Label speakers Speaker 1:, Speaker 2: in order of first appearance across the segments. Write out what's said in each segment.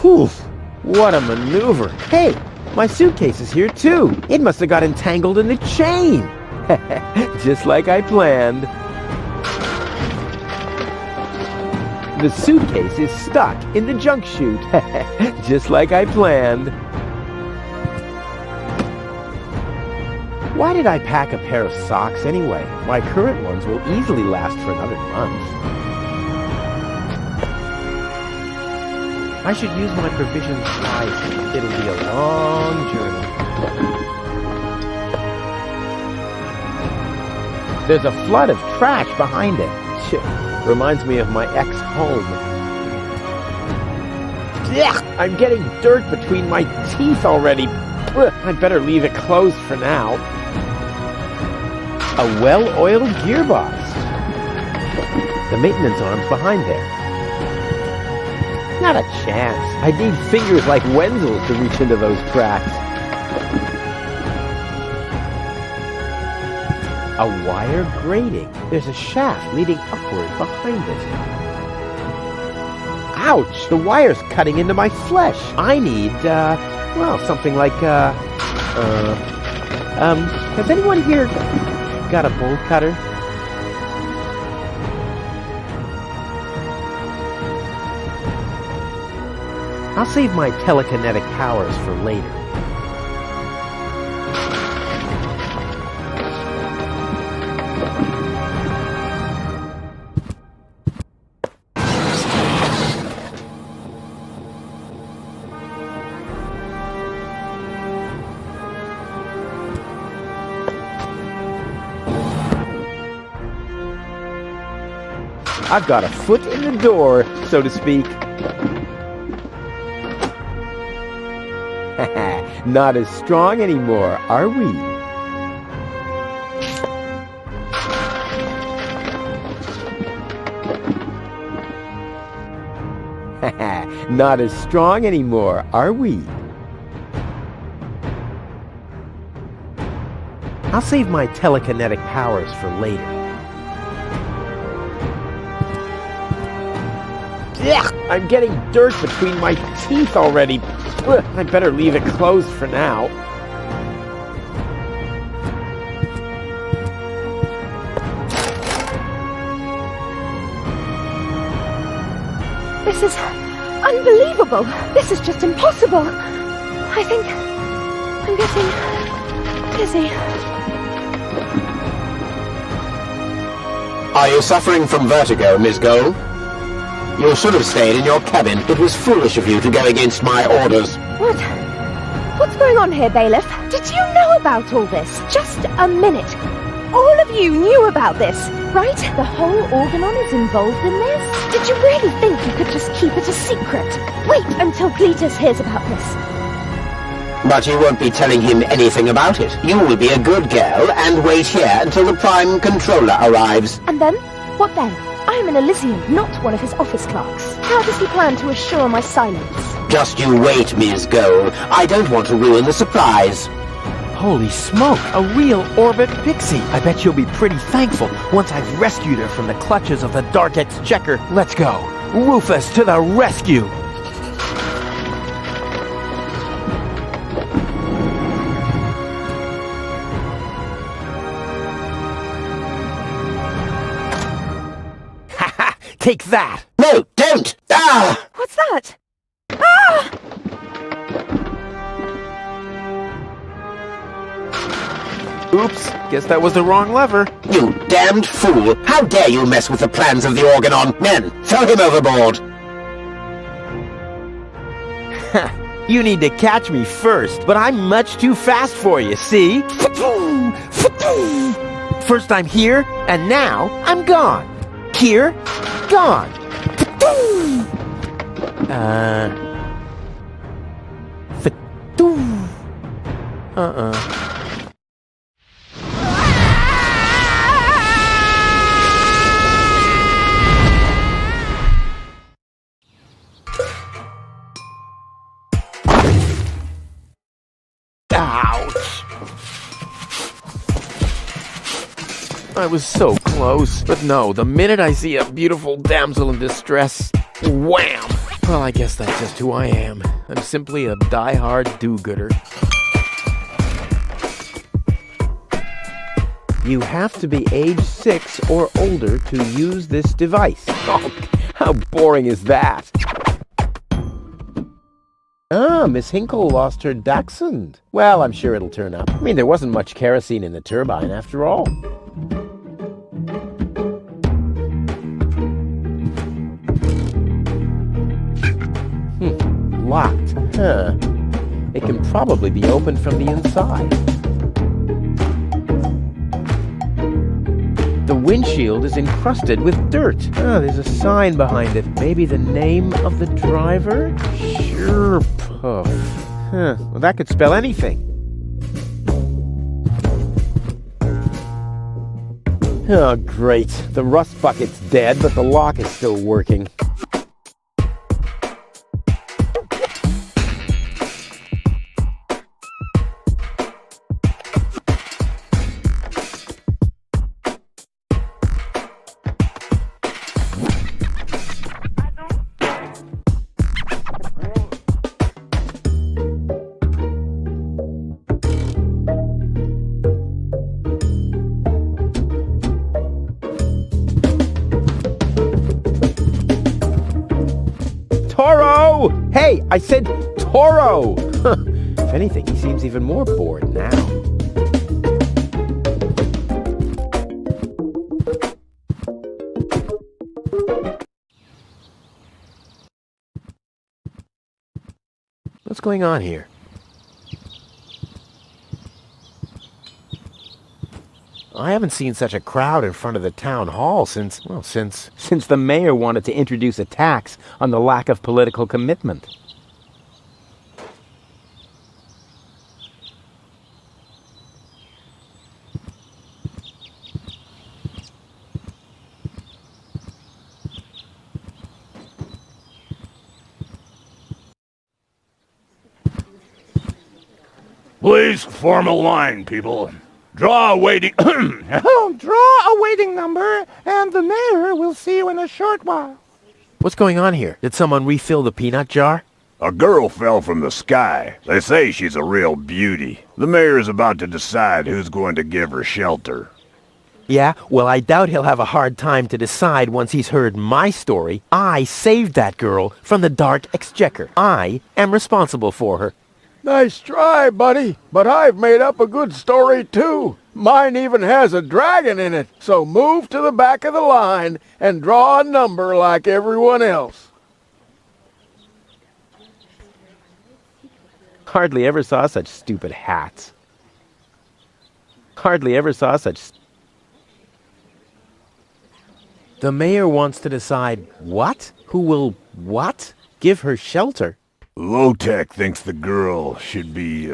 Speaker 1: Whew, what a maneuver. Hey, my suitcase is here too. It must have got entangled in the chain. Just like I planned. The suitcase is stuck in the junk chute. Just like I planned. Why did I pack a pair of socks anyway? My current ones will easily last for another month. I should use my provisions wisely. It'll be a long journey. There's a flood of trash behind it. Reminds me of my ex-home. I'm getting dirt between my teeth already. I'd better leave it closed for now. A well-oiled gearbox. The maintenance arm's behind there. Not a chance. I'd need fingers like Wenzel's to reach into those cracks. A wire grating. There's a shaft leading upward behind it. Ouch! The wire's cutting into my flesh. I need, well, something like, has anyone here got a bolt cutter? I'll save my telekinetic powers for later. I've got a foot in the door, so to speak. Not as strong anymore, are we? Not as strong anymore, are we? I'll save my telekinetic powers for later. I'm getting dirt between my teeth already. I'd better leave it closed for now.
Speaker 2: This is unbelievable. This is just impossible. I think I'm getting dizzy.
Speaker 3: Are you suffering from vertigo, Miss Gold? You should have stayed in your cabin. It was foolish of you to go against my orders.
Speaker 2: What? What's going on here, Bailiff? Did you know about all this? Just a minute. All of you knew about this, right? The whole Organon is involved in this? Did you really think you could just keep it a secret? Wait until Cletus hears about this.
Speaker 3: But you won't be telling him anything about it. You will be a good girl and wait here until the Prime Controller arrives.
Speaker 2: And then? What then? I am an Elysian, not one of his office clerks. How does he plan to assure my silence?
Speaker 3: Just you wait, Ms. Gold. I don't want to ruin the surprise.
Speaker 1: Holy smoke, a real orbit pixie. I bet you'll be pretty thankful once I've rescued her from the clutches of the Dark Exchequer. Let's go. Rufus to the rescue. Take that!
Speaker 3: No, don't! Ah!
Speaker 2: What's that? Ah!
Speaker 1: Oops, guess that was the wrong lever.
Speaker 3: You damned fool! How dare you mess with the plans of the Organon? Men, throw him overboard!
Speaker 1: You need to catch me first, but I'm much too fast for you, see? First I'm here, and now I'm gone. Here, gone. Ouch. I was so close. But no, the minute I see a beautiful damsel in distress, wham! Well, I guess that's just who I am. I'm simply a die-hard do-gooder. You have to be age 6 or older to use this device. Oh, how boring is that? Ah, Miss Hinkle lost her dachshund. Well, I'm sure it'll turn up. I mean, there wasn't much kerosene in the turbine after all. Locked. Huh. It can probably be opened from the inside. The windshield is encrusted with dirt. Ah, there's a sign behind it. Maybe the name of the driver? Sure, Puff. Huh. Well, that could spell anything. Oh, great. The rust bucket's dead, but the lock is still working. Toro! Hey, I said Toro! If anything, he seems even more bored now. What's going on here? I haven't seen such a crowd in front of the town hall since the mayor wanted to introduce a tax on the lack of political commitment.
Speaker 4: Please form a line, people. Draw a waiting...
Speaker 5: Draw a waiting number, and the mayor will see you in a short while.
Speaker 1: What's going on here? Did someone refill the peanut jar?
Speaker 4: A girl fell from the sky. They say she's a real beauty. The mayor's about to decide who's going to give her shelter.
Speaker 1: Yeah, well, I doubt he'll have a hard time to decide once he's heard my story. I saved that girl from the dark exchequer. I am responsible for her.
Speaker 5: Nice try, buddy, but I've made up a good story too. Mine even has a dragon in it, so move to the back of the line and draw a number like everyone else.
Speaker 1: Hardly ever saw such stupid hats. Hardly ever saw such... The mayor wants to decide what? Who will what? Give her shelter?
Speaker 4: Low-Tech thinks the girl should be,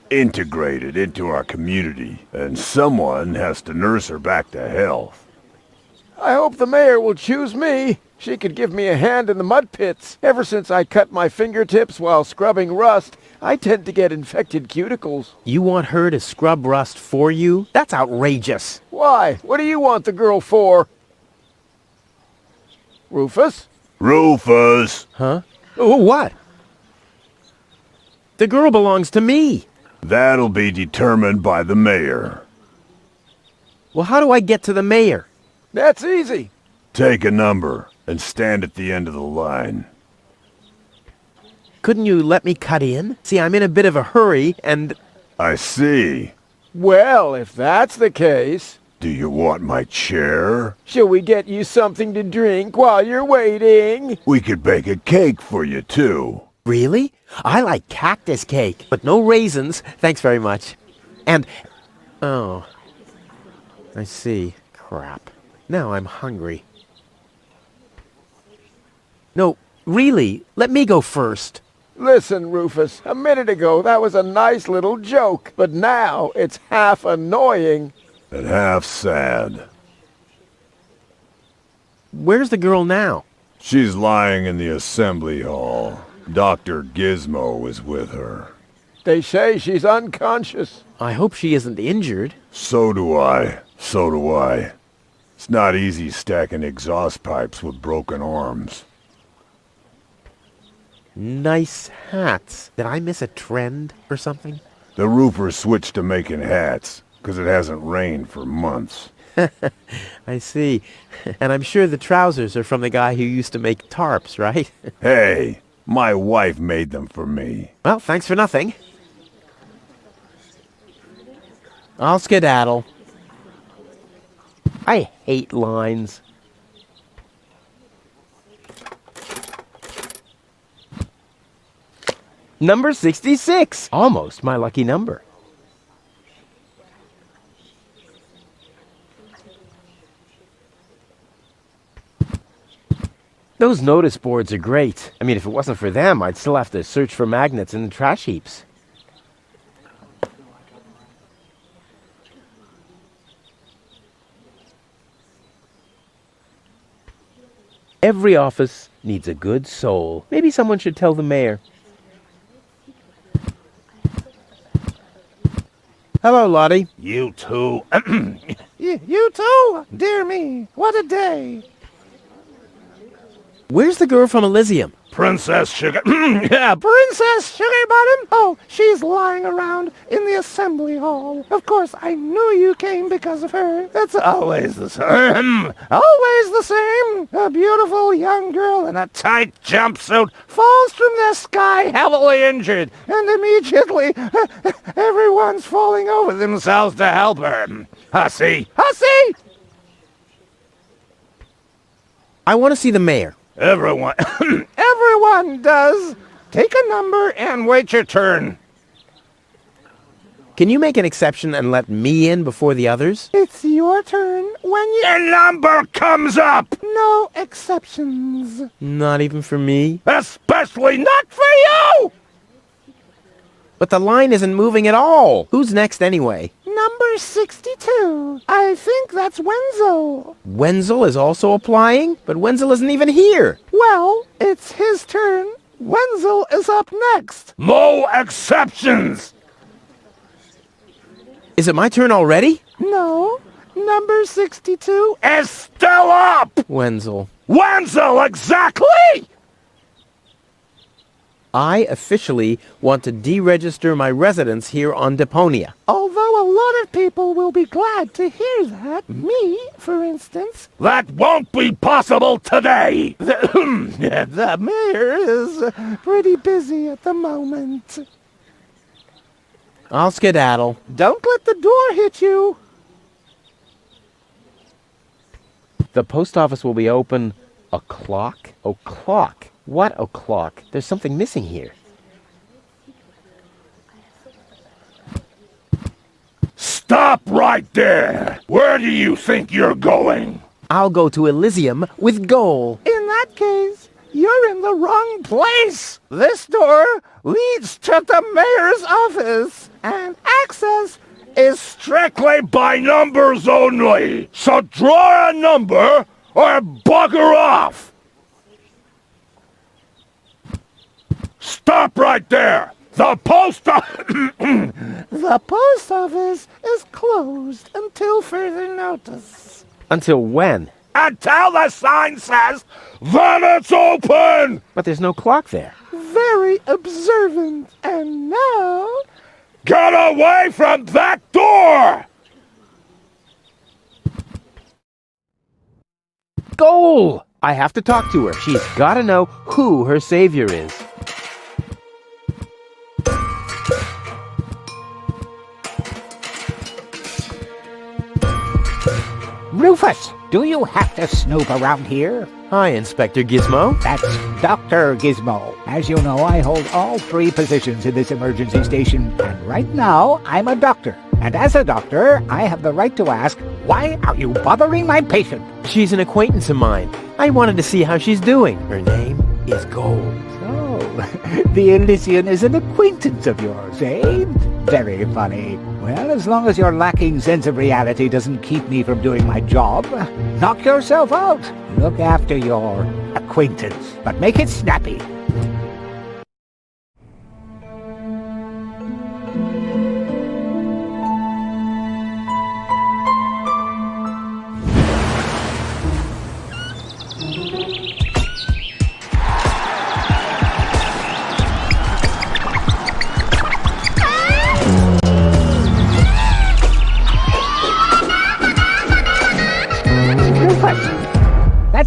Speaker 4: integrated into our community, and someone has to nurse her back to health.
Speaker 5: I hope the mayor will choose me. She could give me a hand in the mud pits. Ever since I cut my fingertips while scrubbing rust, I tend to get infected cuticles.
Speaker 1: You want her to scrub rust for you? That's outrageous.
Speaker 5: Why? What do you want the girl for? Rufus?
Speaker 4: Rufus!
Speaker 1: Huh? Oh, what? The girl belongs to me.
Speaker 4: That'll be determined by the mayor.
Speaker 1: Well, how do I get to the mayor?
Speaker 5: That's easy.
Speaker 4: Take a number and stand at the end of the line.
Speaker 1: Couldn't you let me cut in? See, I'm in a bit of a hurry, and...
Speaker 4: I see.
Speaker 5: Well, if that's the case...
Speaker 4: Do you want my chair?
Speaker 5: Shall we get you something to drink while you're waiting?
Speaker 4: We could bake a cake for you, too.
Speaker 1: Really? I like cactus cake, but no raisins. Thanks very much. And... Oh. I see. Crap. Now I'm hungry. No, really, let me go first.
Speaker 5: Listen, Rufus, a minute ago that was a nice little joke, but now it's half annoying.
Speaker 4: And half sad.
Speaker 1: Where's the girl now?
Speaker 4: She's lying in the assembly hall. Dr. Gizmo is with her.
Speaker 5: They say she's unconscious.
Speaker 1: I hope she isn't injured.
Speaker 4: So do I. So do I. It's not easy stacking exhaust pipes with broken arms.
Speaker 1: Nice hats. Did I miss a trend or something?
Speaker 4: The roofers switched to making hats, 'cause it hasn't rained for months.
Speaker 1: I see. And I'm sure the trousers are from the guy who used to make tarps, right?
Speaker 4: Hey, my wife made them for me.
Speaker 1: Well, thanks for nothing. I'll skedaddle. I hate lines. Number 66! Almost my lucky number. Those notice boards are great. I mean, if it wasn't for them, I'd still have to search for magnets in the trash heaps. Every office needs a good soul. Maybe someone should tell the mayor. Hello, Lottie.
Speaker 6: You too. You too? Dear me, what a day.
Speaker 1: Where's the girl from Elysium?
Speaker 6: Princess Sugar... yeah, Princess Sugar Bottom? Oh, she's lying around in the assembly hall. Of course, I knew you came because of her. It's always the same. Always the same. A beautiful young girl in a tight jumpsuit falls from the sky heavily injured, and immediately everyone's falling over themselves to help her. Hussy! Hussy!
Speaker 1: I want to see the mayor.
Speaker 6: Everyone... everyone does. Take a number and wait your turn.
Speaker 1: Can you make an exception and let me in before the others?
Speaker 6: It's your turn when your number comes up. No exceptions.
Speaker 1: Not even for me?
Speaker 6: Especially not for you!
Speaker 1: But the line isn't moving at all. Who's next anyway?
Speaker 6: Number 62. I think that's Wenzel.
Speaker 1: Wenzel is also applying? But Wenzel isn't even here.
Speaker 6: Well, it's his turn. Wenzel is up next. No exceptions!
Speaker 1: Is it my turn already?
Speaker 6: No. Number 62 is still up!
Speaker 1: Wenzel.
Speaker 6: Wenzel, exactly!
Speaker 1: I officially want to deregister my residence here on Deponia.
Speaker 6: Although a lot of people will be glad to hear that, me, for instance. That won't be possible today! The mayor is pretty busy at the moment.
Speaker 1: I'll skedaddle.
Speaker 6: Don't let the door hit you.
Speaker 1: The post office will be open o'clock? O'clock? What o'clock? There's something missing here.
Speaker 6: Stop right there! Where do you think you're going?
Speaker 1: I'll go to Elysium with Goal.
Speaker 6: In that case, you're in the wrong place. This door leads to the mayor's office, and access is strictly by numbers only. So draw a number or bugger off. Stop right there! The post The post office is closed until further notice.
Speaker 1: Until when?
Speaker 6: Until the sign says, then it's open!
Speaker 1: But there's no clock there.
Speaker 6: Very observant. And now... get away from that door!
Speaker 1: Goal! I have to talk to her. She's got to know who her savior is.
Speaker 7: Rufus, do you have to snoop around here?
Speaker 1: Hi, Inspector Gizmo.
Speaker 7: That's Dr. Gizmo. As you know, I hold all 3 positions in this emergency station, and right now, I'm a doctor. And as a doctor, I have the right to ask, why are you bothering my patient?
Speaker 1: She's an acquaintance of mine. I wanted to see how she's doing. Her name is Gold.
Speaker 7: Oh, the Elysian is an acquaintance of yours, eh? Very funny. Well, as long as your lacking sense of reality doesn't keep me from doing my job, knock yourself out. Look after your acquaintance, but make it snappy.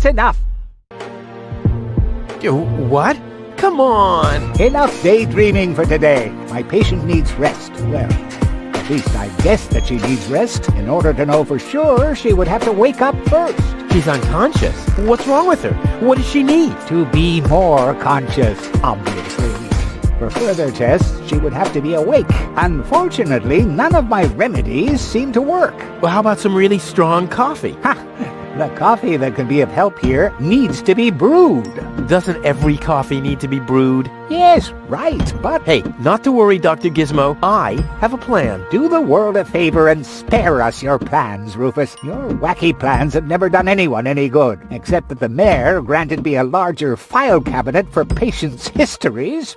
Speaker 7: That's enough.
Speaker 1: What? Come on!
Speaker 7: Enough daydreaming for today. My patient needs rest. Well, at least I guess that she needs rest. In order to know for sure, she would have to wake up first.
Speaker 1: She's unconscious. What's wrong with her? What does she need?
Speaker 7: To be more conscious, obviously. For further tests, she would have to be awake. Unfortunately, none of my remedies seem to work.
Speaker 1: Well, how about some really strong coffee?
Speaker 7: Ha! The coffee that can be of help here needs to be brewed.
Speaker 1: Doesn't every coffee need to be brewed?
Speaker 7: Yes, right, but
Speaker 1: Hey, not to worry, Dr. Gizmo. I have a plan.
Speaker 7: do the world a favor and spare us your plans, Rufus. Your wacky plans have never done anyone any good, except that the mayor granted me a larger file cabinet for patients' histories.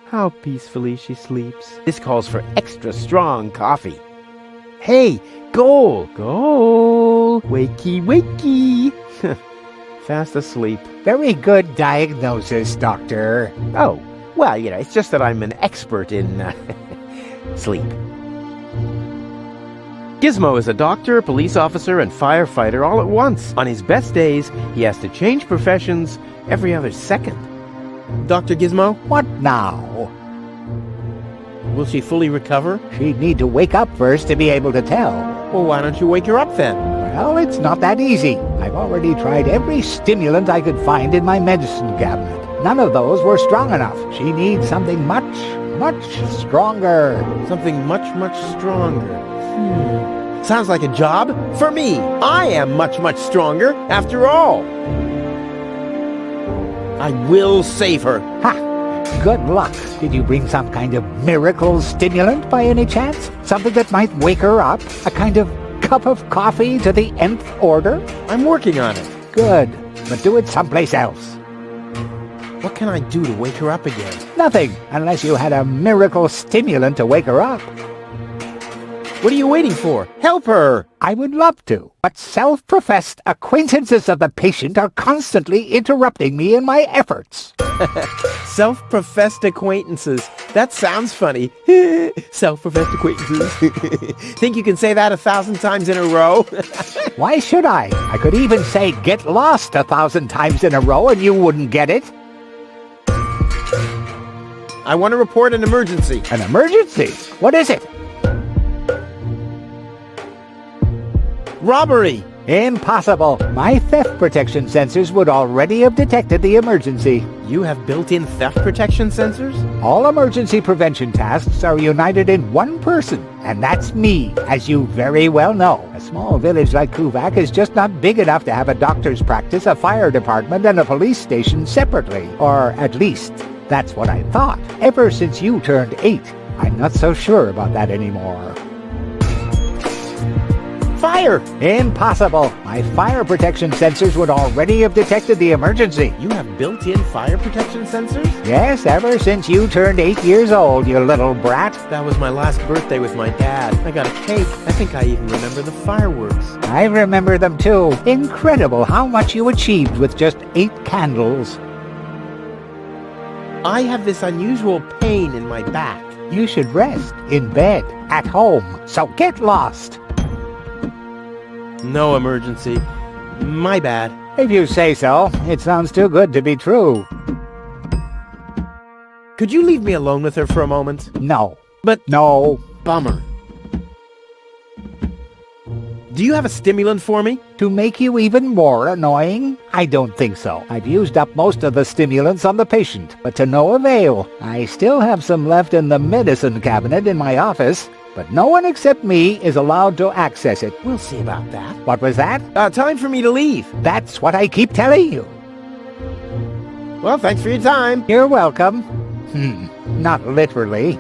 Speaker 1: How peacefully she sleeps. This calls for extra strong coffee. Hey, Goal! Goal! Wakey, wakey! Fast asleep.
Speaker 7: Very good diagnosis, Doctor.
Speaker 1: Oh, well, it's just that I'm an expert in sleep. Gizmo is a doctor, police officer, and firefighter all at once. On his best days, he has to change professions every other second. Dr. Gizmo,
Speaker 7: What now?
Speaker 1: will she fully recover?
Speaker 7: She'd need to wake up first to be able to tell.
Speaker 1: Well, why don't you wake her up then?
Speaker 7: Well, it's not that easy. I've already tried every stimulant I could find in my medicine cabinet. None of those were strong enough. She needs something much, much stronger.
Speaker 1: Something much, much stronger. Sounds like a job for me. I am much, much stronger after all. I will save her.
Speaker 7: Ha! Good luck. Did you bring some kind of miracle stimulant by any chance? Something that might wake her up? A kind of cup of coffee to the nth order?
Speaker 1: I'm working on it.
Speaker 7: Good, but do it someplace else.
Speaker 1: What can I do to wake her up again?
Speaker 7: Nothing, unless you had a miracle stimulant to wake her up.
Speaker 1: What are you waiting for? Help her!
Speaker 7: I would love to, but self-professed acquaintances of the patient are constantly interrupting me in my efforts.
Speaker 1: Self-professed acquaintances. That sounds funny. Self-professed acquaintances. Think you can say that 1,000 times in a row?
Speaker 7: Why should I? I could even say get lost 1,000 times in a row and you wouldn't get it.
Speaker 1: I want to report an emergency.
Speaker 7: An emergency? What is it?
Speaker 1: Robbery!
Speaker 7: Impossible. My theft protection sensors would already have detected the emergency.
Speaker 1: You have built-in theft protection sensors?
Speaker 7: All emergency prevention tasks are united in one person, and that's me, as you very well know. A small village like Kuvak is just not big enough to have a doctor's practice, a fire department, and a police station separately. Or at least, that's what I thought. Ever since you turned 8, I'm not so sure about that anymore.
Speaker 1: Fire!
Speaker 7: Impossible. My fire protection sensors would already have detected the emergency.
Speaker 1: You have built-in fire protection sensors?
Speaker 7: Yes, ever since you turned 8 years old, you little brat.
Speaker 1: That was my last birthday with my dad. I got a cake. I think I even remember the fireworks.
Speaker 7: I remember them too. Incredible how much you achieved with just 8 candles.
Speaker 1: I have this unusual pain in my back.
Speaker 7: You should rest in bed, at home, so get lost.
Speaker 1: No emergency. My bad.
Speaker 7: If you say so. It sounds too good to be true.
Speaker 1: Could you leave me alone with her for a moment?
Speaker 7: No.
Speaker 1: But
Speaker 7: No.
Speaker 1: bummer. Do you have a stimulant for me?
Speaker 7: To make you even more annoying? I don't think so. I've used up most of the stimulants on the patient, but to no avail. I still have some left in the medicine cabinet in my office, but no one except me is allowed to access it.
Speaker 1: We'll see about that.
Speaker 7: What was that?
Speaker 1: Time for me to leave.
Speaker 7: That's what I keep telling you.
Speaker 1: Well, thanks for your time.
Speaker 7: You're welcome. Not literally.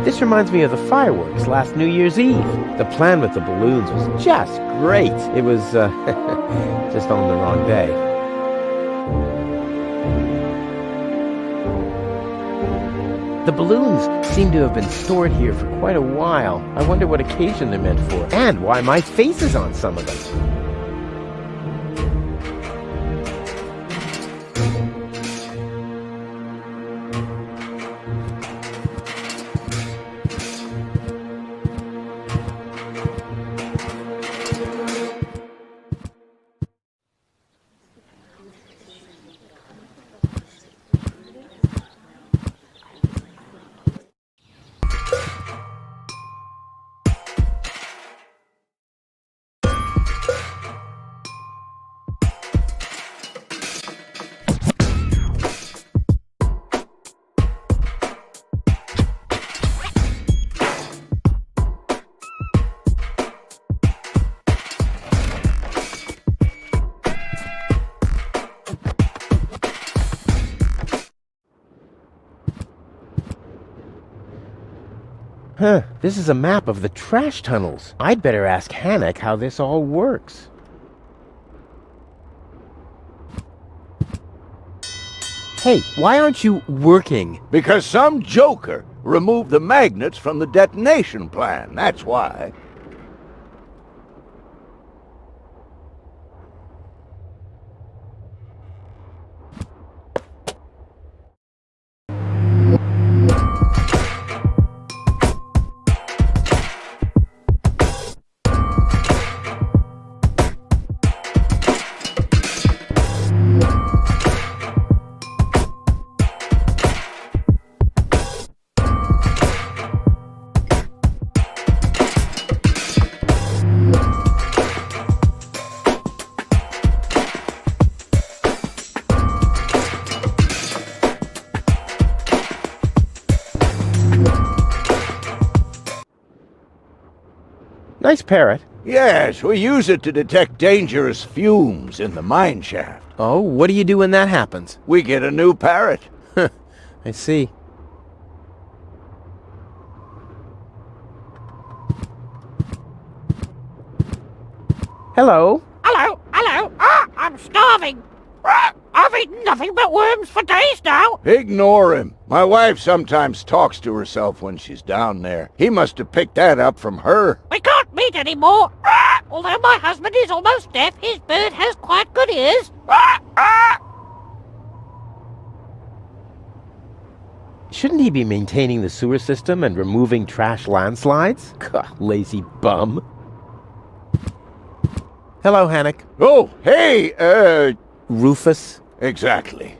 Speaker 1: This reminds me of the fireworks last New Year's Eve. The plan with the balloons was just great. It was, just on the wrong day. The balloons seem to have been stored here for quite a while. I wonder what occasion they're meant for, and why my face is on some of them. Huh, this is a map of the trash tunnels. I'd better ask Hannock how this all works. Hey, why aren't you working?
Speaker 5: Because some joker removed the magnets from the detonation plan, that's why.
Speaker 1: Nice parrot.
Speaker 5: Yes, we use it to detect dangerous fumes in the mine shaft.
Speaker 1: Oh, what do you do when that happens?
Speaker 5: We get a new parrot.
Speaker 1: I see. Hello.
Speaker 6: Hello, hello. I'm starving. I've eaten nothing but worms for days now.
Speaker 5: Ignore him. My wife sometimes talks to herself when she's down there. He must have picked that up from her.
Speaker 6: We can't meet anymore. Although my husband is almost deaf, his bird has quite good ears.
Speaker 1: Shouldn't he be maintaining the sewer system and removing trash landslides? Lazy bum. Hello, Hannock.
Speaker 5: Oh, hey,
Speaker 1: Rufus.
Speaker 5: Exactly.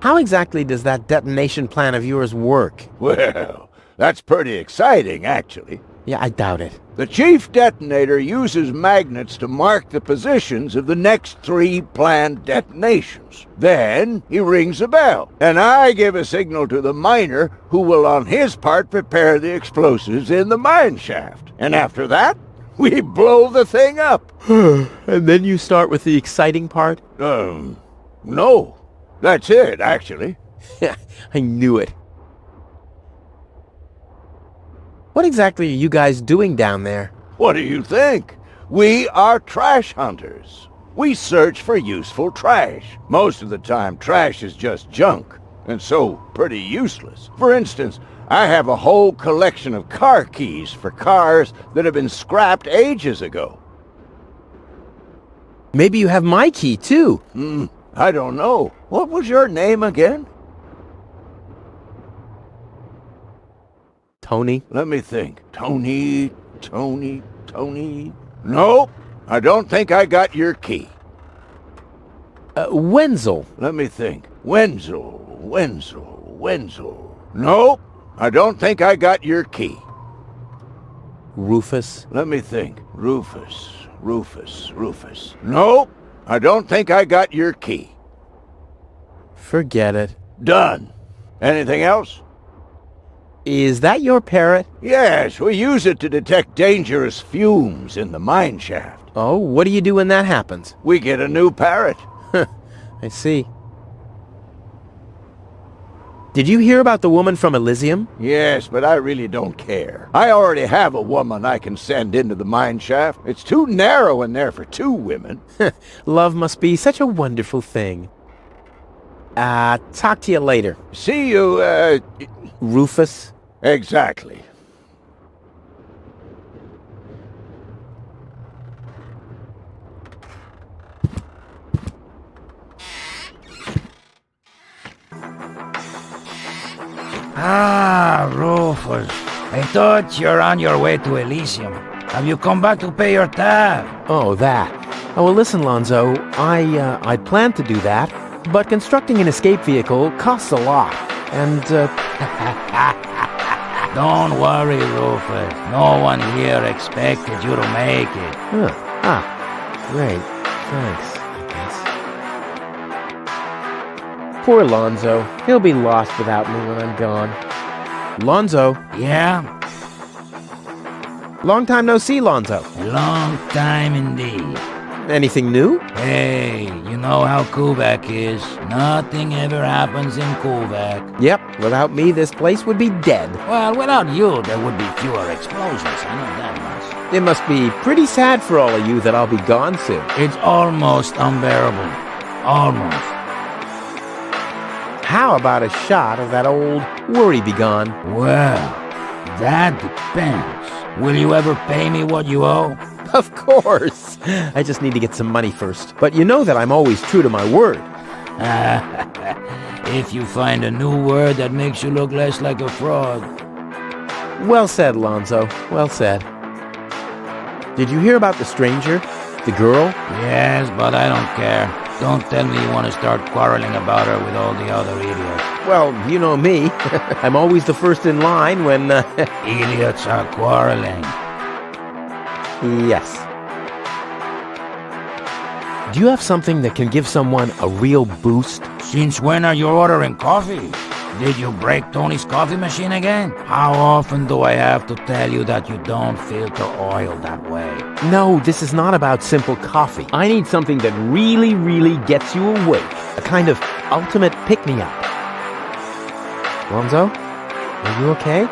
Speaker 1: How exactly does that detonation plan of yours work?
Speaker 5: Well, that's pretty exciting, actually.
Speaker 1: Yeah, I doubt it.
Speaker 5: The chief detonator uses magnets to mark the positions of the next 3 planned detonations. Then he rings a bell, and I give a signal to the miner who will on his part prepare the explosives in the mine shaft. And after that, we blow the thing up.
Speaker 1: And then you start with the exciting part?
Speaker 5: No. That's it, actually.
Speaker 1: I knew it. What exactly are you guys doing down there?
Speaker 5: What do you think? We are trash hunters. We search for useful trash. Most of the time, trash is just junk, and so pretty useless. For instance, I have a whole collection of car keys for cars that have been scrapped ages ago.
Speaker 1: Maybe you have my key, too.
Speaker 5: I don't know. What was your name again?
Speaker 1: Tony?
Speaker 5: Let me think. Tony. Nope. I don't think I got your key.
Speaker 1: Wenzel.
Speaker 5: Let me think. Wenzel. Nope. I don't think I got your key.
Speaker 1: Rufus.
Speaker 5: Let me think. Rufus. Nope. I don't think I got your key.
Speaker 1: Forget it.
Speaker 5: Done. Anything else?
Speaker 1: Is that your parrot?
Speaker 5: Yes, we use it to detect dangerous fumes in the mine shaft.
Speaker 1: Oh, what do you do when that happens?
Speaker 5: We get a new parrot.
Speaker 1: I see. Did you hear about the woman from Elysium?
Speaker 5: Yes, but I really don't care. I already have a woman I can send into the mine shaft. It's too narrow in there for 2 women.
Speaker 1: Love must be such a wonderful thing. Talk to you later.
Speaker 5: See you,
Speaker 1: Rufus?
Speaker 5: exactly.
Speaker 8: Ah, Rufus. I thought you're on your way to Elysium. Have you come back to pay your tab?
Speaker 1: Oh, that. Oh, well, listen, Lonzo. I planned to do that, but constructing an escape vehicle costs a lot. And,
Speaker 8: Don't worry, Rufus. No one here expected you to make it.
Speaker 1: Great. Thanks, I guess. Poor Lonzo. He'll be lost without me when I'm gone. Lonzo.
Speaker 8: Yeah?
Speaker 1: Long time no see, Lonzo.
Speaker 8: A long time indeed.
Speaker 1: Anything new?
Speaker 8: Hey, you know how Kuvak is. Nothing ever happens in Kuvak.
Speaker 1: Yep. Without me, this place would be dead.
Speaker 8: Well, without you, there would be fewer explosions. I know that much.
Speaker 1: It must be pretty sad for all of you that I'll be gone soon.
Speaker 8: It's almost unbearable. Almost.
Speaker 1: How about a shot of that old worry begone?
Speaker 8: Well, that depends. Will you ever pay me what you owe?
Speaker 1: Of course. I just need to get some money first. But you know that I'm always true to my word.
Speaker 8: If you find a new word that makes you look less like a fraud.
Speaker 1: Well said, Lonzo. Well said. Did you hear about the stranger? The girl?
Speaker 8: Yes, but I don't care. Don't tell me you want to start quarreling about her with all the other idiots.
Speaker 1: Well, you know me. I'm always the first in line when,
Speaker 8: Idiots are quarreling.
Speaker 1: Yes. Do you have something that can give someone a real boost?
Speaker 8: Since when are you ordering coffee? Did you break Tony's coffee machine again? How often do I have to tell you that you don't filter oil that way?
Speaker 1: No, this is not about simple coffee. I need something that really, really gets you awake. A kind of ultimate pick-me-up. Lonzo? Are you okay?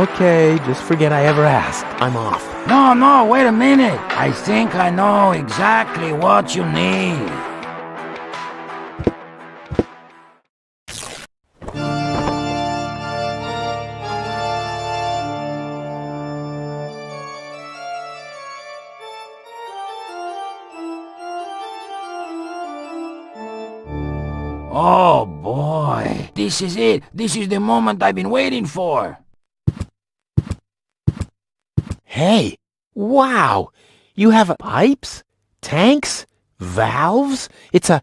Speaker 1: Okay, just forget I ever asked. I'm off.
Speaker 8: No, wait a minute. I think I know exactly what you need. Oh boy, this is it. This is the moment I've been waiting for.
Speaker 1: Hey, wow! You have pipes? Tanks? Valves? It's a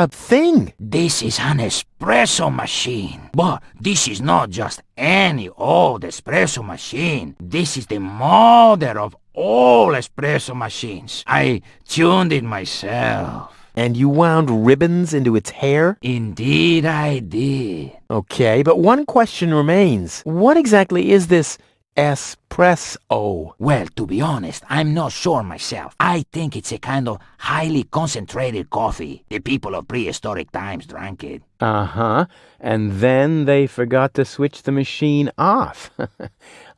Speaker 1: thing.
Speaker 8: This is an espresso machine. But this is not just any old espresso machine. This is the mother of all espresso machines. I tuned it myself.
Speaker 1: And you wound ribbons into its hair?
Speaker 8: Indeed I did.
Speaker 1: Okay, but one question remains. What exactly is this espresso?
Speaker 8: Well, to be honest, I'm not sure myself. I think it's a kind of highly concentrated coffee. The people of prehistoric times drank it.
Speaker 1: Uh-huh. And then they forgot to switch the machine off.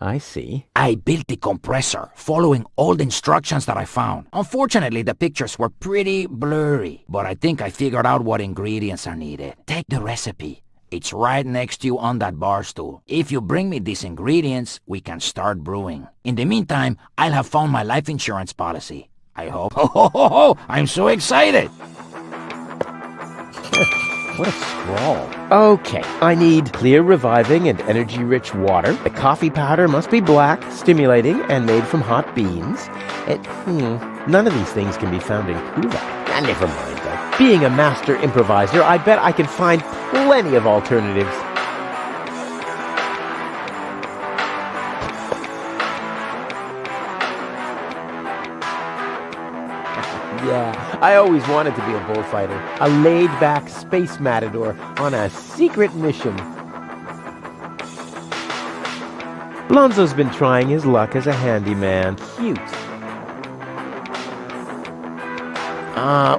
Speaker 1: I see.
Speaker 8: I built the compressor, following all the instructions that I found. Unfortunately, the pictures were pretty blurry, but I think I figured out what ingredients are needed. Take the recipe. It's right next to you on that bar stool. If you bring me these ingredients, we can start brewing. In the meantime, I'll have found my life insurance policy. I hope. Oh, I'm so excited!
Speaker 1: What a scrawl. Okay, I need clear, reviving, and energy-rich water. The coffee powder must be black, stimulating, and made from hot beans. None of these things can be found in Kuvak. Never mind, though. Being a master improviser, I bet I can find plenty of alternatives. Yeah, I always wanted to be a bullfighter. A laid-back space matador on a secret mission. Lonzo's been trying his luck as a handyman. Cute.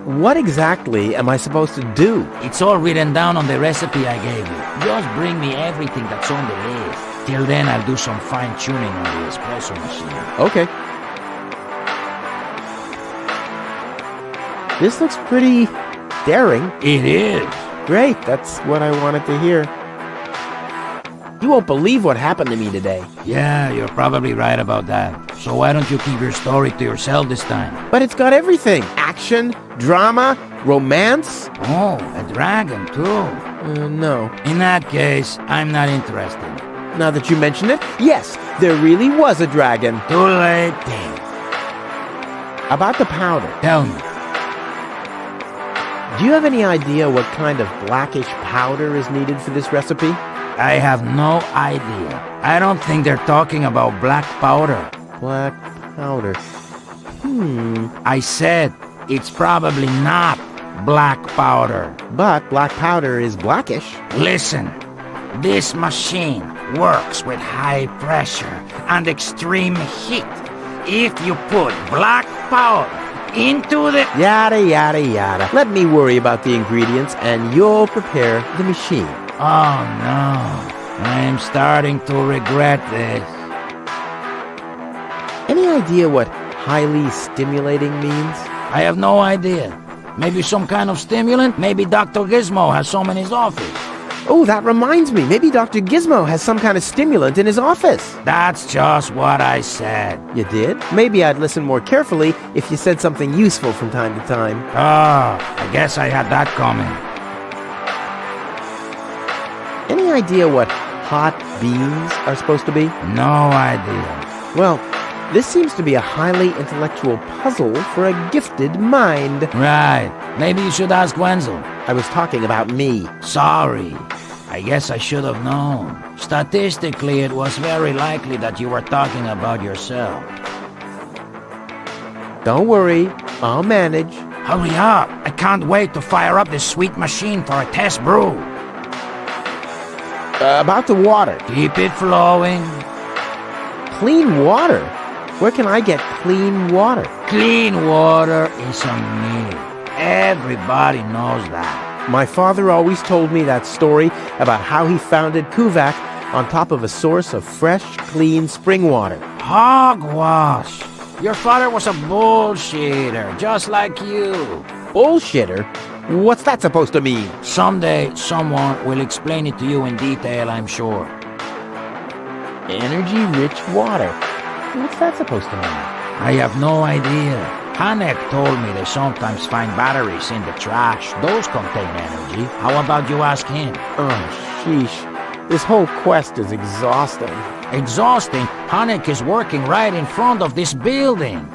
Speaker 1: What exactly am I supposed to do?
Speaker 8: It's all written down on the recipe I gave you. Just bring me everything that's on the list. Till then, I'll do some fine-tuning on the espresso machine.
Speaker 1: Okay. This looks pretty daring.
Speaker 8: It is.
Speaker 1: Great, that's what I wanted to hear. You won't believe what happened to me today.
Speaker 8: Yeah, you're probably right about that. So why don't you keep your story to yourself this time?
Speaker 1: But it's got everything. Action, drama, romance.
Speaker 8: Oh, a dragon too.
Speaker 1: No.
Speaker 8: In that case, I'm not interested.
Speaker 1: Now that you mention it, yes, there really was a dragon.
Speaker 8: Too late.
Speaker 1: About the powder.
Speaker 8: Tell me.
Speaker 1: Do you have any idea what kind of blackish powder is needed for this recipe?
Speaker 8: I have no idea. I don't think they're talking about black powder.
Speaker 1: Black powder.
Speaker 8: I said it's probably not black powder.
Speaker 1: But black powder is blackish.
Speaker 8: Listen, this machine works with high pressure and extreme heat. If you put black powder into the...
Speaker 1: Yada, yada, yada. Let me worry about the ingredients and you'll prepare the machine.
Speaker 8: Oh no, I am starting to regret this.
Speaker 1: Any idea what highly stimulating means?
Speaker 8: I have no idea. Maybe some kind of stimulant? Maybe Dr. Gizmo has some in his office.
Speaker 1: Oh, that reminds me. Maybe Dr. Gizmo has some kind of stimulant in his office.
Speaker 8: That's just what I said.
Speaker 1: You did? Maybe I'd listen more carefully if you said something useful from time to time.
Speaker 8: I guess I had that coming.
Speaker 1: Any idea what hot beans are supposed to be?
Speaker 8: No idea.
Speaker 1: Well, this seems to be a highly intellectual puzzle for a gifted mind.
Speaker 8: Right. Maybe you should ask Wenzel.
Speaker 1: I was talking about me.
Speaker 8: Sorry. I guess I should have known. Statistically, it was very likely that you were talking about yourself.
Speaker 1: Don't worry, I'll manage.
Speaker 8: Hurry up. I can't wait to fire up this sweet machine for a test brew.
Speaker 1: About the water.
Speaker 8: Keep it flowing.
Speaker 1: Clean water? Where can I get clean water?
Speaker 8: Clean water is a myth. Everybody knows that.
Speaker 1: My father always told me that story about how he founded Kuvak on top of a source of fresh, clean spring water.
Speaker 8: Hogwash. Your father was a bullshitter, just like you.
Speaker 1: Bullshitter? What's that supposed to mean?
Speaker 8: Someday, someone will explain it to you in detail, I'm sure.
Speaker 1: Energy-rich water. What's that supposed to mean?
Speaker 8: I have no idea. Hanek told me they sometimes find batteries in the trash. Those contain energy. How about you ask him?
Speaker 1: Oh, sheesh. This whole quest is exhausting.
Speaker 8: Exhausting? Hanek is working right in front of this building.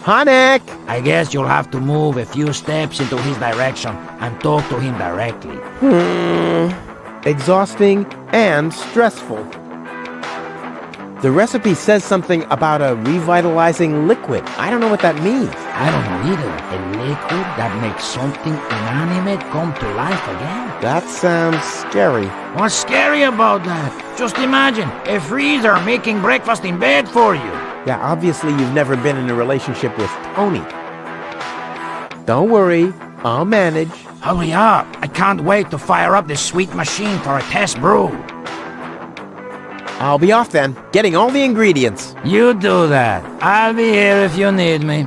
Speaker 1: Hanek!
Speaker 8: I guess you'll have to move a few steps into his direction and talk to him directly.
Speaker 1: Exhausting and stressful. The recipe says something about a revitalizing liquid. I don't know what that means.
Speaker 8: I don't know either. A liquid that makes something inanimate come to life again?
Speaker 1: That sounds scary.
Speaker 8: What's scary about that? Just imagine a freezer making breakfast in bed for you.
Speaker 1: Yeah, obviously you've never been in a relationship with Tony. Don't worry, I'll manage.
Speaker 8: Hurry up. I can't wait to fire up this sweet machine for a test brew.
Speaker 1: I'll be off then, getting all the ingredients.
Speaker 8: You do that. I'll be here if you need me.